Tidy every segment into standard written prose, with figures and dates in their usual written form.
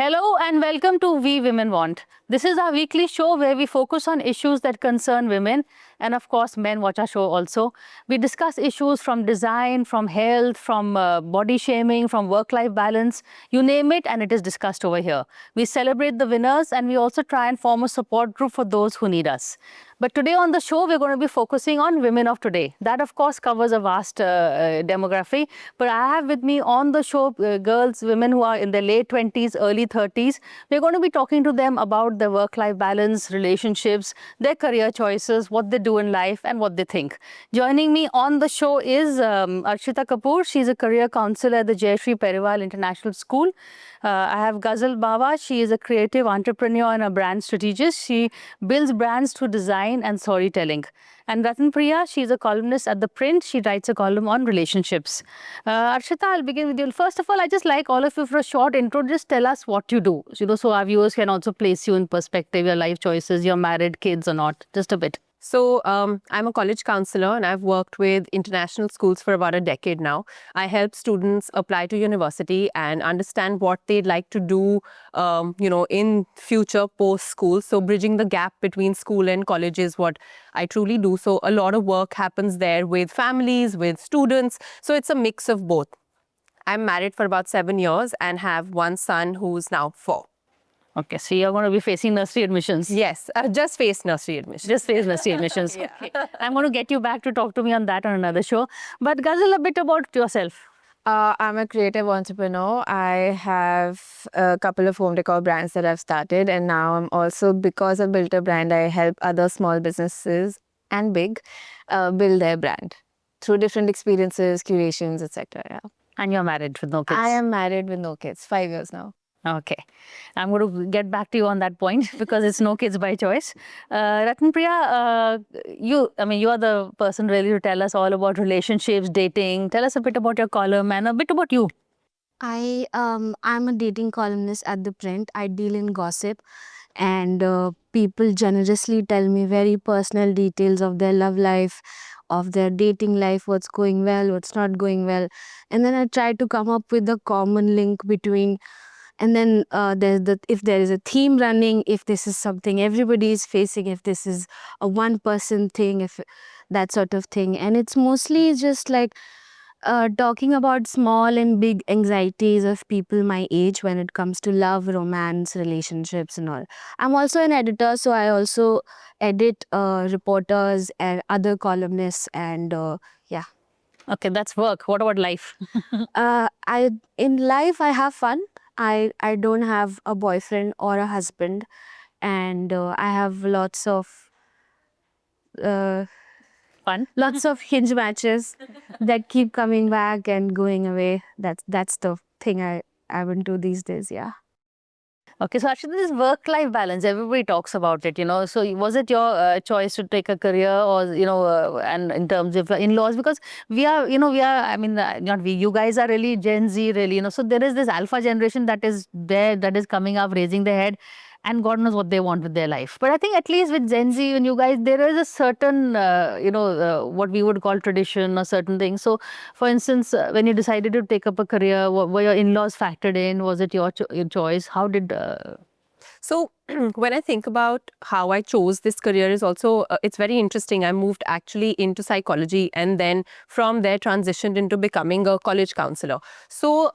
Hello and welcome to We Women Want. This is our weekly show where we focus on issues that concern women, and of course men watch our show also. We discuss issues from design, from health, from body shaming, from work-life balance, you name it, and it is discussed over here. We celebrate the winners and we also try and form a support group for those who need us. But today on the show, we're going to be focusing on women of today. That, of course, covers a vast demography. But I have with me on the show girls, women who are in their late 20s, early 30s. We're going to be talking to them about their work-life balance, relationships, their career choices, what they do in life, and what they think. Joining me on the show is Arshita Kapoor. She's a career counselor at the Jayashree Periwal International School. I have Ghazal Bawa. She is a creative entrepreneur and a brand strategist. She builds brands through design and storytelling. And Ratan Priya, she's a columnist at The Print. She writes a column on relationships. Arshita, I'll begin with you. First of all, I just like all of you for a short intro. Just tell us what you do, so our viewers can also place you in perspective, your life choices, you're married, kids or not, just a bit. So I'm a college counselor and I've worked with international schools for about a decade now. I help students apply to university and understand what they'd like to do, in future post-school. So bridging the gap between school and college is what I truly do. So a lot of work happens there with families, with students. So it's a mix of both. I'm married for about 7 years and have one son who's now 4. Okay, so you're going to be facing nursery admissions. Yes, just face nursery admissions. Just face nursery admissions. Yeah. Okay. I'm going to get you back to talk to me on that on another show. But Ghazal, a bit about yourself. I'm a creative entrepreneur. I have a couple of home decor brands that I've started, and now I'm also, because I built a brand, I help other small businesses and big build their brand through different experiences, curations, etc. Yeah. And you're married with no kids. I am married with no kids, 5 years now. Okay. I'm going to get back to you on that point because it's no kids by choice. Ratan Priya, you are the person really to tell us all about relationships, dating. Tell us a bit about your column and a bit about you. I'm a dating columnist at The Print. I deal in gossip, and people generously tell me very personal details of their love life, of their dating life, what's going well, what's not going well. And then I try to come up with a common link between. And then if there is a theme running, if this is something everybody is facing, if this is a one-person thing, if that sort of thing. And it's mostly just like talking about small and big anxieties of people my age when it comes to love, romance, relationships and all. I'm also an editor, so I also edit reporters and other columnists and yeah. Okay, that's work. What about life? In life, I have fun. I don't have a boyfriend or a husband, and I have lots of Fun. lots of hinge matches that keep coming back and going away. That's the thing I would do these days. Yeah. Okay, so actually this work-life balance, everybody talks about it, So was it your choice to take a career or, and in terms of in-laws? Because not we, you guys are really Gen Z, really, So there is this alpha generation that is there, that is coming up, raising their head, and God knows what they want with their life. But I think at least with Gen Z and you guys, there is a certain, what we would call tradition or certain things. So, for instance, when you decided to take up a career, were your in-laws factored in? Was it your choice? How did... So when I think about how I chose this career is also, it's very interesting. I moved actually into psychology and then from there transitioned into becoming a college counselor. So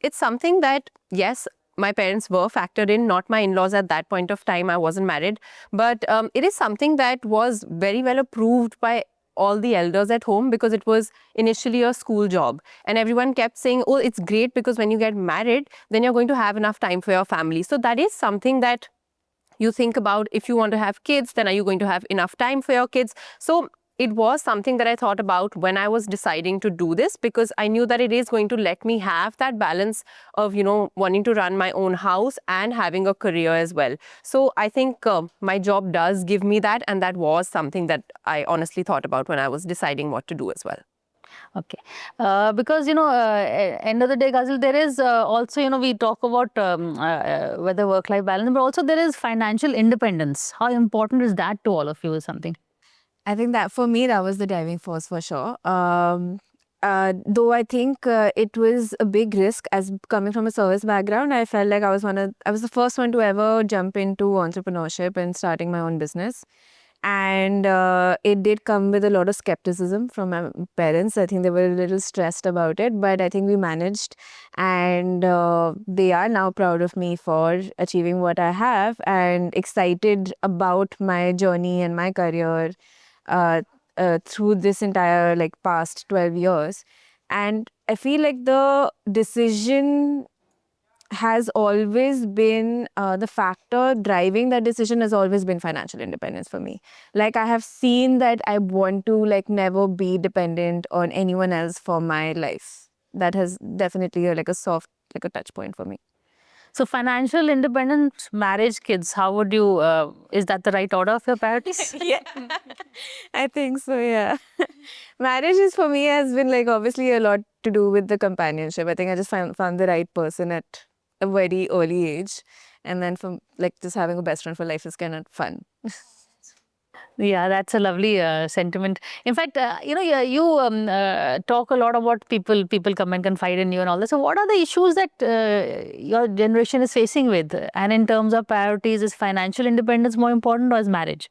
it's something that, yes, my parents were factored in, not my in-laws at that point of time. I wasn't married. But it is something that was very well approved by all the elders at home because it was initially a school job. And everyone kept saying, oh, it's great because when you get married, then you're going to have enough time for your family. So that is something that you think about. If you want to have kids, then are you going to have enough time for your kids? So it was something that I thought about when I was deciding to do this because I knew that it is going to let me have that balance of, wanting to run my own house and having a career as well. So I think my job does give me that, and that was something that I honestly thought about when I was deciding what to do as well. Okay, because end of the day, Ghazal, there is also we talk about whether work-life balance, but also there is financial independence. How important is that to all of you? Is something? I think that for me, that was the driving force for sure. though I think it was a big risk as coming from a service background. I felt like I was the first one to ever jump into entrepreneurship and starting my own business. And it did come with a lot of skepticism from my parents. I think they were a little stressed about it, but I think we managed. And they are now proud of me for achieving what I have and excited about my journey and my career through this entire past 12 years. And I feel like the decision has always been the factor driving that decision has always been financial independence for me. Like, I have seen that I want to never be dependent on anyone else for my life. That has definitely a soft a touch point for me. So financial independence, marriage, kids, how would you, is that the right order of your priorities? Yeah, I think so, yeah. Marriage is for me has been obviously a lot to do with the companionship. I think I just found the right person at a very early age. And then from just having a best friend for life is kind of fun. Yeah, that's a lovely sentiment. In fact, you talk a lot about people come and confide in you and all that. So what are the issues that your generation is facing with? And in terms of priorities, is financial independence more important or is marriage?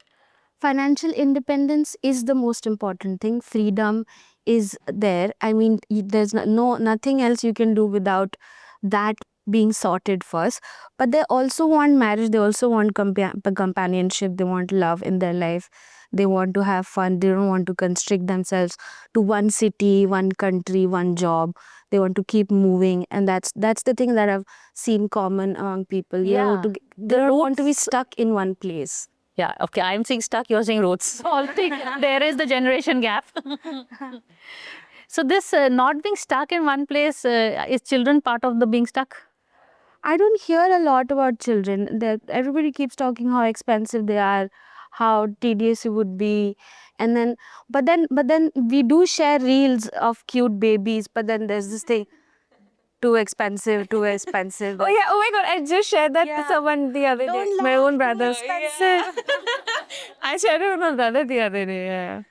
Financial independence is the most important thing. Freedom is there. I mean, there's nothing else you can do without that being sorted first. But they also want marriage. They also want companionship. They want love in their life. They want to have fun. They don't want to constrict themselves to one city, one country, one job. They want to keep moving, and that's the thing that I've seen common among people. They don't want to be stuck in one place. Yeah, okay, I'm saying stuck, you're saying roots. So already there is the generation gap. So this not being stuck in one place, is children part of the being stuck? I don't hear a lot about children. Everybody keeps talking how expensive they are, how tedious it would be, and then but then we do share reels of cute babies. But then there's this thing, too expensive, too expensive. Oh yeah, oh my god, I just shared that to someone the other day. My own brother. Expensive. I shared it with my brother the other day, yeah.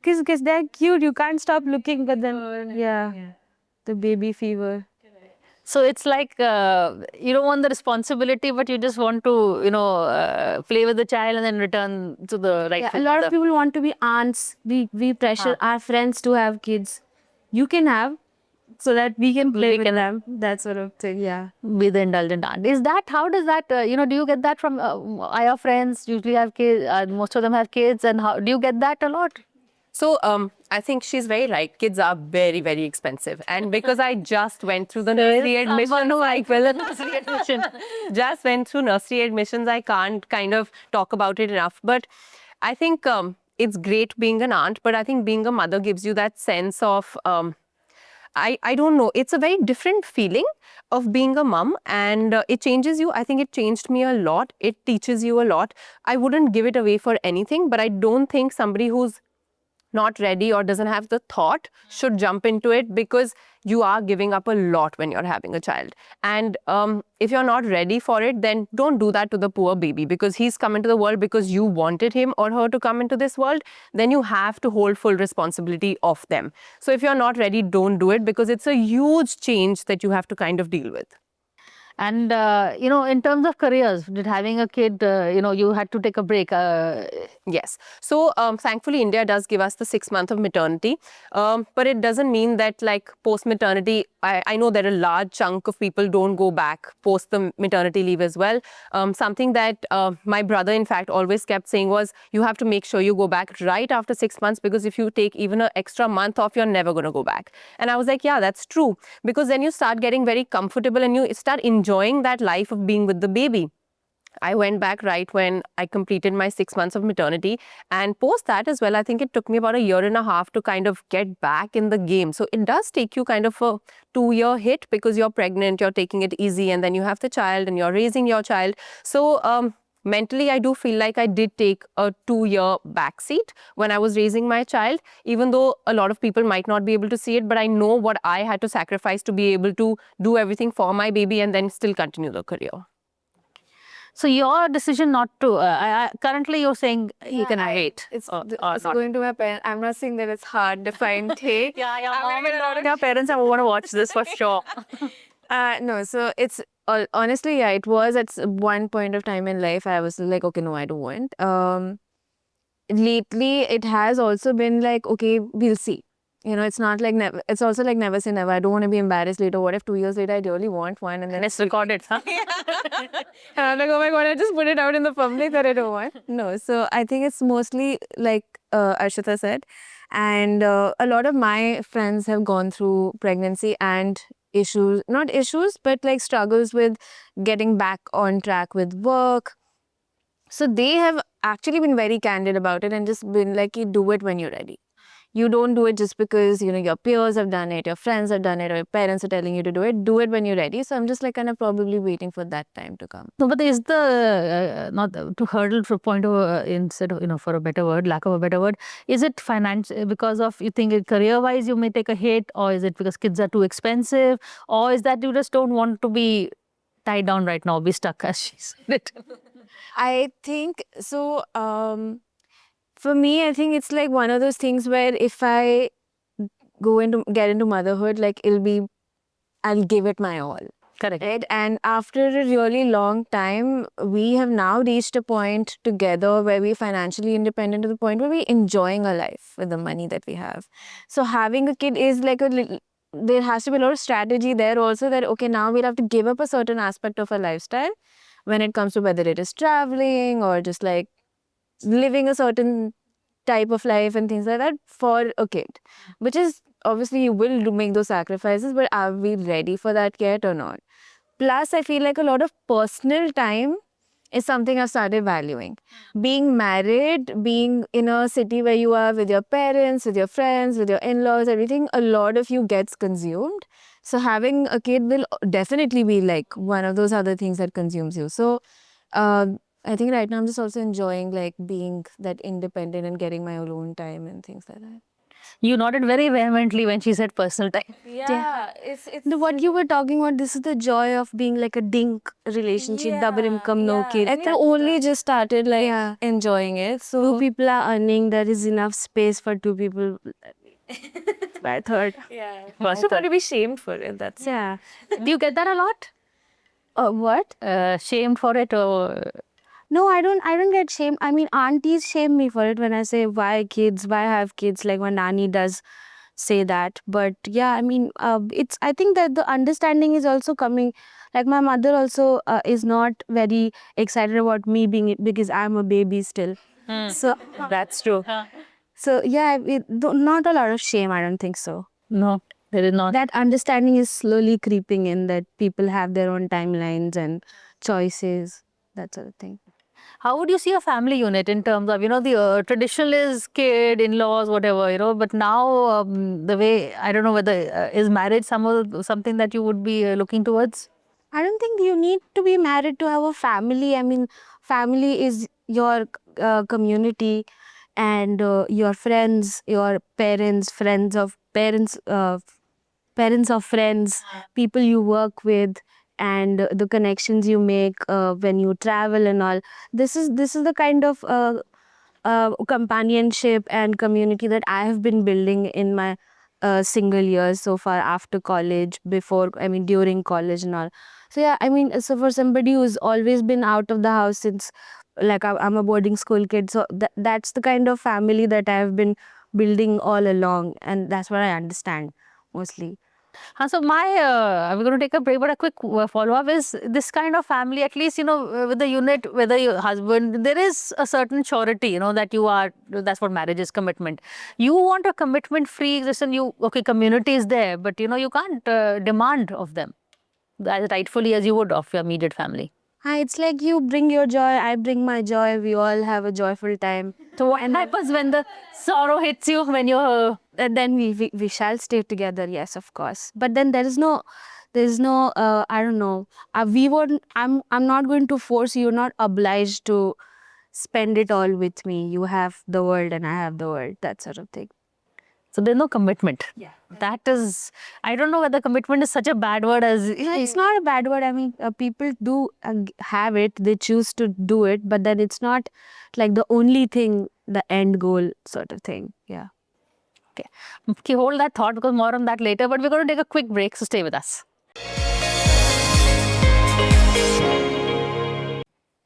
Because they're cute, you can't stop looking. But then, the baby fever. So it's like you don't want the responsibility, but you just want to, play with the child and then return to the rightful A lot mother. of people want to be aunts. We pressure our friends to have kids. You can have, so that we can play with them. That sort of thing, yeah. Be the indulgent aunt. Is that, how does that, do you get that from your friends usually have kids, most of them have kids, and how do you get that a lot? So I think she's very right. Kids are very, very expensive. And because I just went through the nursery admission, just went through nursery admissions, I can't kind of talk about it enough. But I think it's great being an aunt, but I think being a mother gives you that sense of, I don't know, it's a very different feeling of being a mom, and it changes you. I think it changed me a lot. It teaches you a lot. I wouldn't give it away for anything, but I don't think somebody who's not ready or doesn't have the thought should jump into it, because you are giving up a lot when you're having a child. And if you're not ready for it, then don't do that to the poor baby, because he's come into the world because you wanted him or her to come into this world. Then you have to hold full responsibility of them. So if you're not ready, don't do it, because it's a huge change that you have to kind of deal with. And, in terms of careers, did having a kid, you had to take a break? Yes. So thankfully, India does give us the 6 months of maternity. But it doesn't mean that post-maternity, I know that a large chunk of people don't go back post the maternity leave as well. Something that my brother, in fact, always kept saying was, you have to make sure you go back right after 6 months, because if you take even an extra month off, you're never going to go back. And I was like, yeah, that's true. Because then you start getting very comfortable and you start enjoying that life of being with the baby. I went back right when I completed my 6 months of maternity, and post that as well, I think it took me about a year and a half to kind of get back in the game. So it does take you kind of a 2-year hit, because you're pregnant, you're taking it easy, and then you have the child and you're raising your child. So mentally, I do feel like I did take a 2-year backseat when I was raising my child, even though a lot of people might not be able to see it, but I know what I had to sacrifice to be able to do everything for my baby and then still continue the career. So your decision not to, currently you're saying he can wait. It's, or it's not. going to my parents. I'm not saying that it's hard to find take. Yeah, yeah, I'm mom gonna and get a lot a of your parents are want to watch this for sure. No, so it's honestly, yeah, it was at one point of time in life I was like, okay, no, I don't want. Lately, it has also been like, okay, we'll see. You know, it's not like never. It's also like never say never. I don't want to be embarrassed later. What if 2 years later I really want one and then Let's record it, huh? and I'm like, oh my god, I just put it out in the public that I don't want. No, so I think it's mostly like Arshita said, and a lot of my friends have gone through pregnancy and issues, not issues, but like struggles with getting back on track with work. So they have actually been very candid about it and just been like, you do it when you're ready. You don't do it just because, you know, your peers have done it, your friends have done it, or your parents are telling you to do it. Do it when you're ready. So I'm just like kind of probably waiting for that time to come. No, but is the, not to hurdle to point over instead of, for a better word, lack of a better word, is it financial, because of, you think career wise you may take a hit, or is it because kids are too expensive, or is that you just don't want to be tied down right now, be stuck, as she said it? I think so. For me, I think it's like one of those things where if I get into motherhood, like I'll give it my all. Correct. Right? And after a really long time, we have now reached a point together where we're financially independent to the point where we're enjoying our life with the money that we have. So having a kid is like there has to be a lot of strategy there also that, okay, now we'll have to give up a certain aspect of our lifestyle when it comes to whether it is traveling or just like living a certain type of life and things like that for a kid, which is obviously you will make those sacrifices, but are we ready for that yet or not? Plus, I feel like a lot of personal time is something I've started valuing. Being married, being in a city where you are with your parents, with your friends, with your in-laws, everything, a lot of you gets consumed. So having a kid will definitely be like one of those other things that consumes you. So I think right now I'm just also enjoying like being that independent and getting my alone time and things like that. You nodded very vehemently when she said personal time. Yeah, it's What you were talking about, this is the joy of being like a dink relationship, double income, no kids. I think I only just started like enjoying it. Two So people are earning, there is enough space for two people. By third. I'm not going to be shamed for it. That's Yeah. Do you get that a lot? What? Shamed for it, or No, I don't get shamed. I mean, aunties shame me for it when I say why kids, why have kids. Like my nanny does say that. But yeah, I mean, it's. I think that the understanding is also coming. Like my mother also is not very excited about me being because I'm a baby still. So that's true. so yeah, not a lot of shame. I don't think so. No, there is not. That understanding is slowly creeping in. That people have their own timelines and choices. That sort of thing. How would you see a family unit in terms of, the traditional is kid, in-laws, whatever, but now the way, I don't know whether, is marriage something that you would be looking towards? I don't think you need to be married to have a family. I mean, family is your community and your friends, your parents, friends of parents, parents of friends, people you work with, and the connections you make when you travel and all. This is the kind of companionship and community that I have been building in my single years so far after college, during college and all. So yeah, I mean, so for somebody who's always been out of the house since, like I'm a boarding school kid, so that's the kind of family that I have been building all along, and that's what I understand mostly. So we're going to take a break, but a quick follow-up is this kind of family, at least, with the unit, whether your husband, there is a certain surety, that you are, that's what marriage is, commitment. You want a commitment-free, community is there, but, you can't demand of them as rightfully as you would of your immediate family. Hi, it's like you bring your joy, I bring my joy, we all have a joyful time. So what happens when the sorrow hits you, when you're... And then we shall stay together, yes, of course. But then there's no I don't know, I'm not going to force you. You're not obliged to spend it all with me. You have the world and I have the world, that sort of thing. So there's no commitment. Yeah. That is, I don't know whether commitment is such a bad word as. It's not a bad word. I mean, people do have it. They choose to do it, but then it's not like the only thing, the end goal sort of thing. Yeah. Okay, hold that thought because more on that later. But we're going to take a quick break, so stay with us.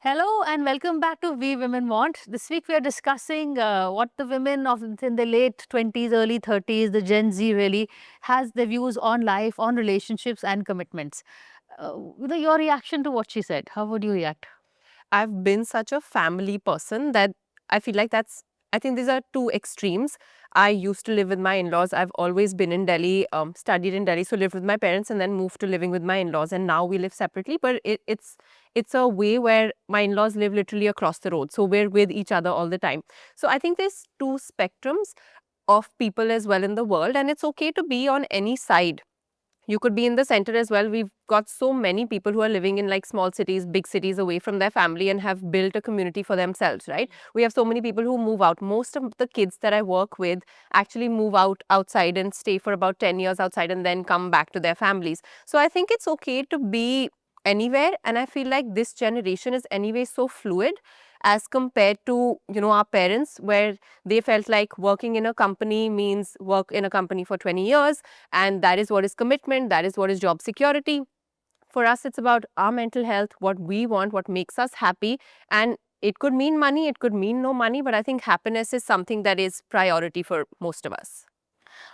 Hello and welcome back to We Women Want. This week we are discussing what the women of in the late 20s, early 30s, the Gen Z really has their views on life, on relationships and commitments. Your reaction to what she said, how would you react? I've been such a family person that I feel like I think these are two extremes. I used to live with my in-laws. I've always been in Delhi, studied in Delhi, so lived with my parents and then moved to living with my in-laws. And now we live separately, but it's a way where my in-laws live literally across the road. So we're with each other all the time. So I think there's two spectrums of people as well in the world, and it's okay to be on any side. You could be in the center as well. We've got so many people who are living in like small cities, big cities away from their family and have built a community for themselves, right? We have so many people who move out. Most of the kids that I work with actually move outside and stay for about 10 years outside and then come back to their families. So I think it's okay to be anywhere, and I feel like this generation is anyway so fluid as compared to, you know, our parents, where they felt like working in a company means work in a company for 20 years and that is what is commitment, that is what is job security. For us, it's about our mental health, what we want, what makes us happy, and it could mean money, it could mean no money, but I think happiness is something that is priority for most of us.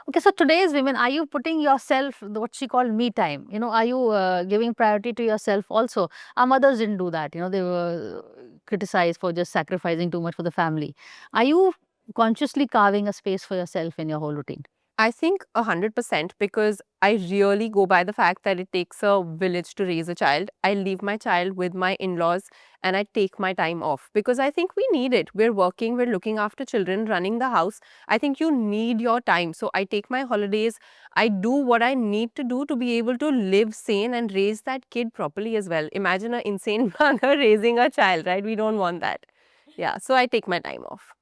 Okay, so today's women, are you putting yourself, what she called me time, are you giving priority to yourself also? Our mothers didn't do that, they were criticized for just sacrificing too much for the family. Are you consciously carving a space for yourself in your whole routine? I think 100%, because I really go by the fact that it takes a village to raise a child. I leave my child with my in-laws and I take my time off because I think we need it. We're working, we're looking after children, running the house. I think you need your time. So I take my holidays. I do what I need to do to be able to live sane and raise that kid properly as well. Imagine an insane mother raising a child, right? We don't want that. Yeah, so I take my time off.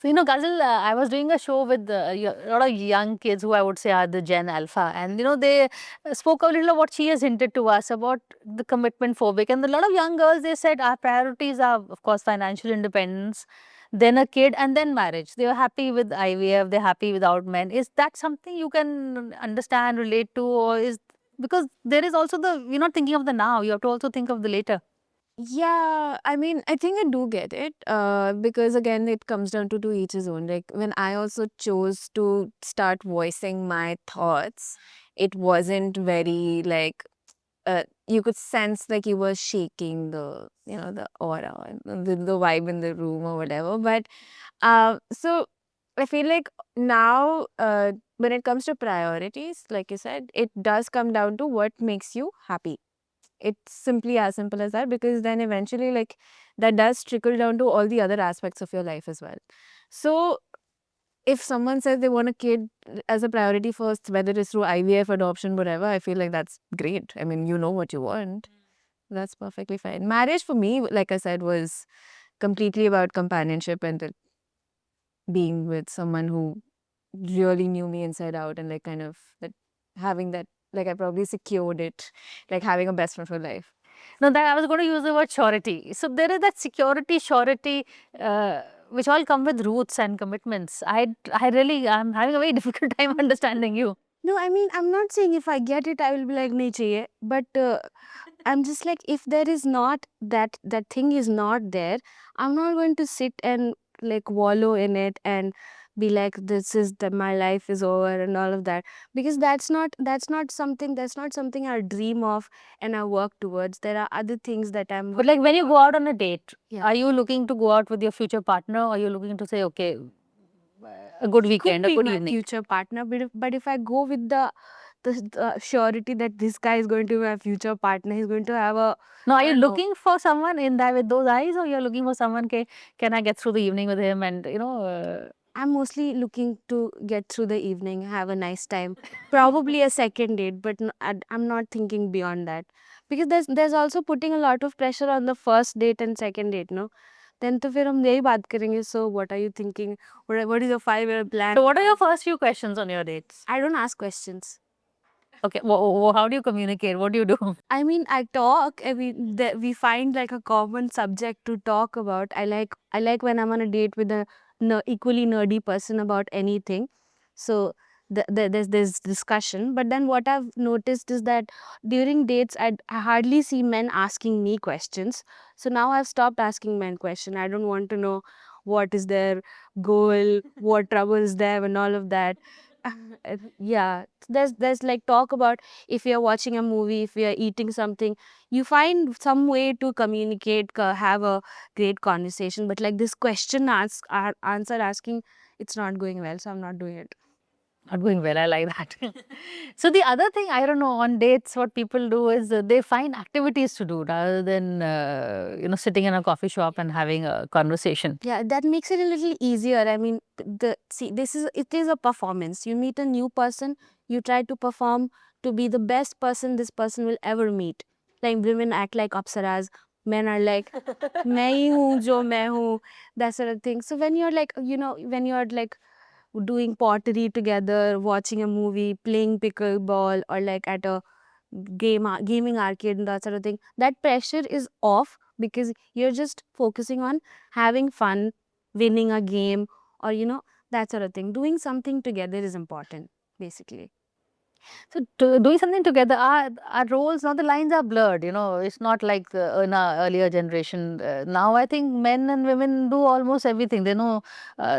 So, Ghazal, I was doing a show with a lot of young kids who I would say are the Gen Alpha. And, they spoke a little of what she has hinted to us about the commitment phobic. And a lot of young girls, they said our priorities are, of course, financial independence, then a kid, and then marriage. They were happy with IVF, they're happy without men. Is that something you can understand, relate to? Or is because there is also you're not thinking of the now, you have to also think of the later. Yeah, I mean, I think I do get it. Because again, it comes down to each his own. Like when I also chose to start voicing my thoughts, it wasn't very like you could sense like you were shaking the aura and the vibe in the room or whatever. But so I feel like now when it comes to priorities, like you said, it does come down to what makes you happy. It's simply as simple as that, because then eventually like that does trickle down to all the other aspects of your life as well. So if someone says they want a kid as a priority first, whether it's through IVF, adoption, whatever, I feel like that's great. I mean, you know what you want. That's perfectly fine. Marriage for me, like I said, was completely about companionship and being with someone who really knew me inside out, and like kind of that having that, like I probably secured it, like having a best friend for life. No, that I was going to use the word surety. So there is that security, surety, which all come with roots and commitments. I'm having a very difficult time understanding you. No, I mean, I'm not saying if I get it, I will be like, nahi chahiye. But I'm just like, if there is not that thing is not there, I'm not going to sit and like wallow in it and be like, this is my life is over and all of that, because that's not something I dream of and I work towards. There are other things that I'm. But like when you go out on a date, Yeah. are you looking to go out with your future partner, or are you looking to say, okay, a good weekend, Could a be good my evening? future partner, but if I go with the surety that this guy is going to be my future partner, he's going to have a. Now, are I you don't know. looking for someone in that with those eyes, or you're looking for someone, can I get through the evening with him and, I'm mostly looking to get through the evening, have a nice time, probably a second date, but I'm not thinking beyond that, because there's also putting a lot of pressure on the first date and second date, no? then तो फिर हम यही बात करेंगे. So what are you thinking? What is your 5-year plan? So what are your first few questions on your dates? I don't ask questions. Okay, how do you communicate? What do you do? I mean, I talk. We find like a common subject to talk about. I like when I'm on a date with a equally nerdy person about anything. So there's this discussion. But then what I've noticed is that during dates, I hardly see men asking me questions. So now I've stopped asking men questions. I don't want to know what is their goal, what trouble is there, and all of that. Yeah, there's like talk about if you're watching a movie, if you're eating something, you find some way to communicate, have a great conversation. But like this question answer asking, it's not going well, so I'm not doing it. Not going well, I like that. So the other thing, I don't know, on dates, what people do is they find activities to do rather than, sitting in a coffee shop and having a conversation. Yeah, that makes it a little easier. I mean, it is a performance. You meet a new person, you try to perform to be the best person this person will ever meet. Like women act like apsaras, men are like मैं ही हूँ जो मैं हूँ, that sort of thing. So when you're like, when you're like doing pottery together, watching a movie, playing pickleball, or like at a gaming arcade and that sort of thing, that pressure is off because you're just focusing on having fun, winning a game, or that sort of thing. Doing something together is important, basically. So doing something together, our roles, now the lines are blurred, it's not like in our earlier generation. Now I think men and women do almost everything. There's no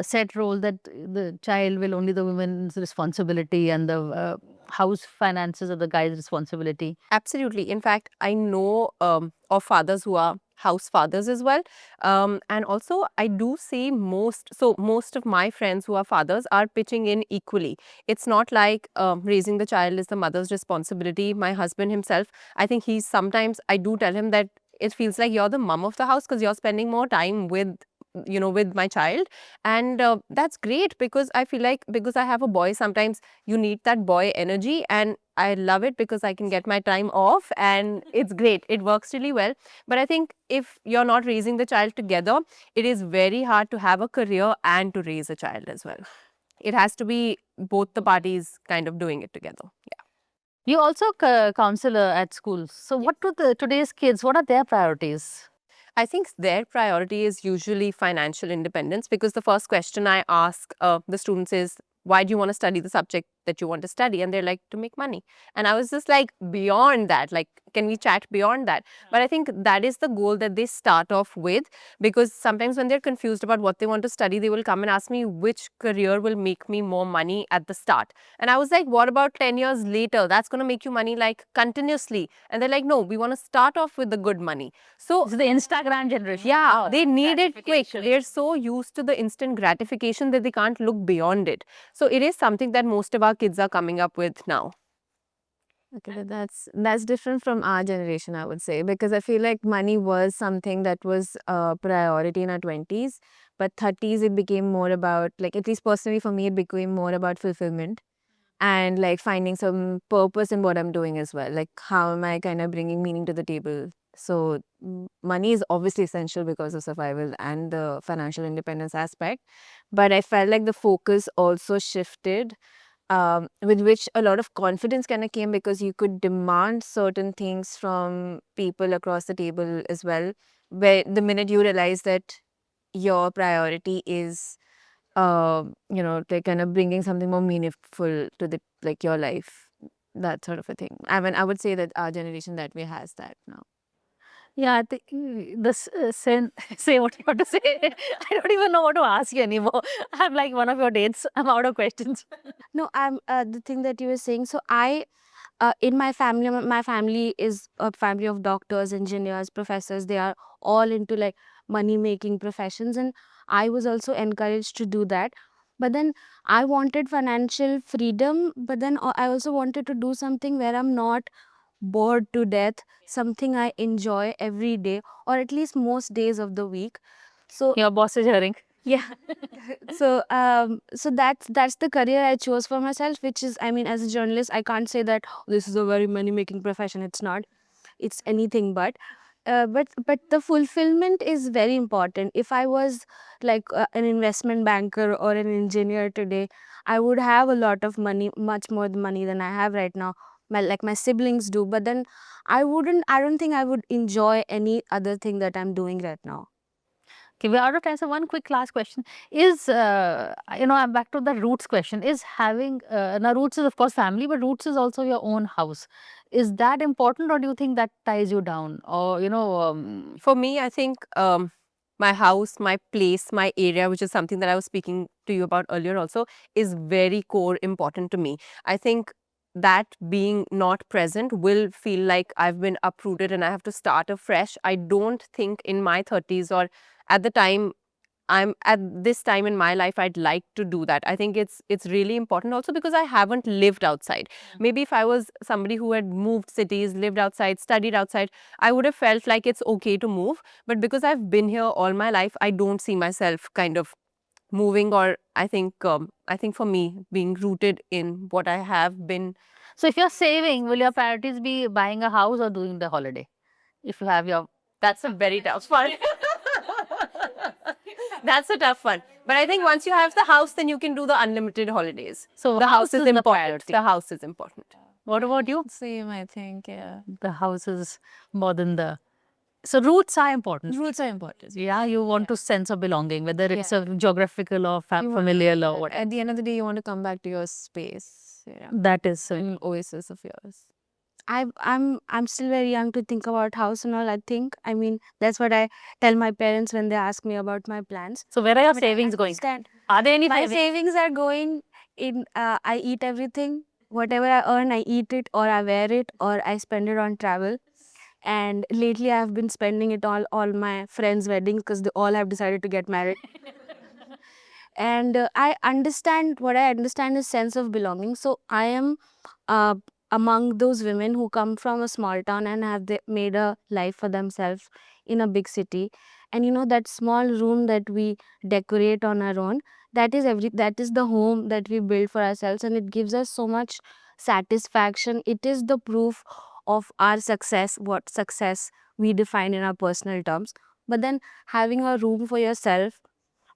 set role that the child will only the woman's responsibility and the house finances are the guy's responsibility. Absolutely. In fact, I know of fathers who are house fathers as well. And also, I do see most of my friends who are fathers are pitching in equally. It's not like raising the child is the mother's responsibility. My husband himself, I think I do tell him that it feels like you're the mom of the house because you're spending more time with with my child. And that's great because I feel like because I have a boy, sometimes you need that boy energy, and I love it because I can get my time off and it's great. It works really well. But I think if you're not raising the child together, it is very hard to have a career and to raise a child as well. It has to be both the parties kind of doing it together. Yeah. You also counselor at schools. So what do today's kids, what are their priorities? I think their priority is usually financial independence because the first question I ask the students is, why do you want to study the subject that you want to study? And they're like, to make money. And I was just like, beyond that, like, can we chat beyond that? But I think that is the goal that they start off with, because sometimes when they're confused about what they want to study, they will come and ask me which career will make me more money at the start. And I was like, what about 10 years later? That's going to make you money like continuously. And they're like, no, we want to start off with the good money. So This is the Instagram generation. yeah, Oh, they need it quick. gratification. They're so used to the instant gratification that they can't look beyond it. So it is something that most of our kids are coming up with now. Okay, that's different from our generation, I would say, because I feel like money was something that was a priority in our 20s, but 30s it became more about, like, at least personally for me, it became more about fulfillment and like finding some purpose in what I'm doing as well. Like, how am I kind of bringing meaning to the table? So money is obviously essential because of survival and the financial independence aspect, but I felt like the focus also shifted, with which a lot of confidence kind of came because you could demand certain things from people across the table as well. Where the minute you realize that your priority is, like kind of bringing something more meaningful to the like your life, that sort of a thing. I mean, I would say that our generation that way has that now. Yeah, I think this say what you want to say. I don't even know what to ask you anymore. I'm like one of your dates. I'm out of questions. No, I'm the thing that you were saying. So in my family is a family of doctors, engineers, professors. They are all into like money making professions, and I was also encouraged to do that. But then I wanted financial freedom, but then I also wanted to do something where I'm not bored to death, something I enjoy every day, or at least most days of the week. So Your boss is hearing. yeah. So that's the career I chose for myself, which is, I mean, as a journalist, I can't say that, "Oh, this is a very money making profession." It's not. It's anything but. but the fulfillment is very important. If I was like an investment banker or an engineer today, I would have a lot of money, much more money than I have right now. My siblings do, but then I don't think I would enjoy any other thing that I'm doing right now. Okay, we're out of time. So one quick last question is, I'm back to the roots question. Is having, now roots is of course family, but roots is also your own house. Is that important, or do you think that ties you down? Or, For me, I think my house, my place, my area, which is something that I was speaking to you about earlier also, is very core important to me. I think that being not present will feel like I've been uprooted and I have to start afresh. I don't think in my 30s or at the time I'm at this time in my life I'd like to do that. I think it's really important also because I haven't lived outside. Maybe if I was somebody who had moved cities, lived outside, studied outside, I would have felt like it's okay to move. But because I've been here all my life, I don't see myself kind of moving. Or I think for me, being rooted in what I have been. so if you're saving, will your priorities be buying a house or doing the holiday? If you have your, That's a very tough one. That's a tough one. But I think once you have the house, then you can do the unlimited holidays. so The house is the important. priority. The house is important. What about you? Same, I think. Yeah. The house is more than the. So roots are important. Roots are important. Yeah, you want to sense of belonging, whether it's a geographical or familial or whatever. At the end of the day, you want to come back to your space. Yeah. That is An oasis of yours. I'm still very young to think about house and all. I mean that's what I tell my parents when they ask me about my plans. so. Where are your But I savings going? understand. Are there any My savings? savings are going in. I eat everything. Whatever I earn, I eat it, or I wear it, or I spend it on travel. And lately, I have been spending it all my friends' weddings because they all have decided to get married. And I understand, what I understand is sense of belonging. So I am among those women who come from a small town and have made a life for themselves in a big city. And that small room that we decorate on our own, that is the home that we build for ourselves, and it gives us so much satisfaction. It is the proof of our success, what success we define in our personal terms. But then having a room for yourself,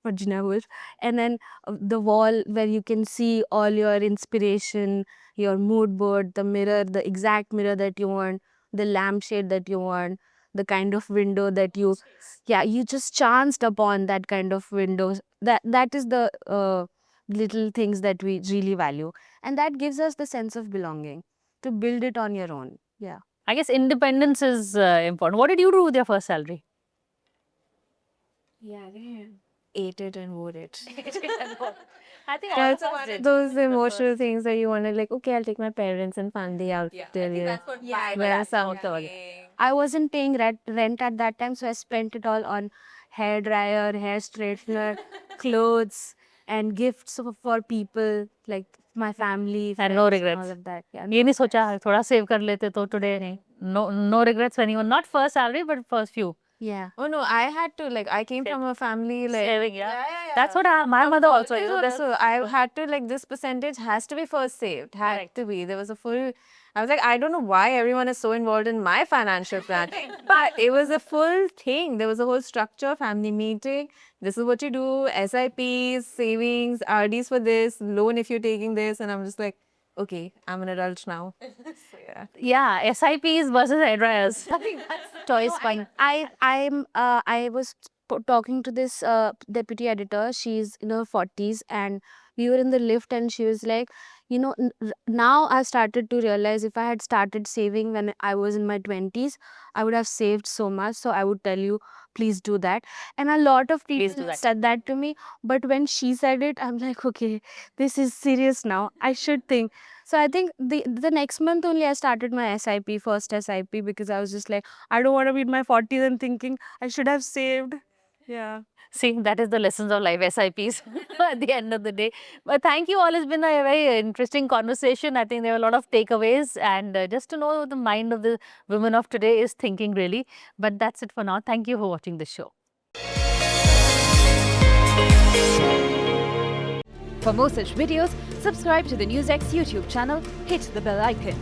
what Gina was, and then the wall where you can see all your inspiration, your mood board, the mirror, the exact mirror that you want, the lampshade that you want, the kind of window that you just chanced upon that kind of windows. That is the little things that we really value, and that gives us the sense of belonging to build it on your own. Yeah. I guess independence is important. What did you do with your first salary? Yeah, ate it and wore it. I think Yeah, it's those emotional things that you want to like, okay, I'll take my parents and family out there. Wear something. I wasn't paying rent at that time, so I spent it all on hair dryer, hair straightener, clothes, and gifts for people like my family. And no friends, regrets. All of that. Yeah. ये नहीं सोचा थोड़ा save कर लेते तो today no regrets when you were not first salary but first few. Yeah. Oh no, I had to I came from a family Saving, yeah. That's what my mother also. So I had to this percentage has to be first saved. Had to be. There was a full. I was like, I don't know why everyone is so involved in my financial plan, but it was a full thing. There was a whole structure, family meeting. This is what you do: SIPs, savings, RDs for this, loan if you're taking this, and I'm just like, okay, I'm an adult now. So, yeah. Yeah, SIPs versus hair dryers. Choice fine. I was talking to this deputy editor. She's in her 40s, and we were in the lift, and she was like, now I started to realize if I had started saving when I was in my 20s, I would have saved so much. So I would tell you, please do that. And a lot of Please do people that. said that to me. But when she said it, I'm like, okay, this is serious now. I should think. So I think the next month only I started my first SIP, because I was just like, I don't want to be in my 40s and thinking I should have saved. Yeah. See, that is the lessons of life, SIPs at the end of the day. But thank you all. It's been a very interesting conversation. I think there were a lot of takeaways, and just to know the mind of the women of today is thinking really. But that's it for now. Thank you for watching this show. For more such videos, subscribe to the NewsX YouTube channel, hit the bell icon.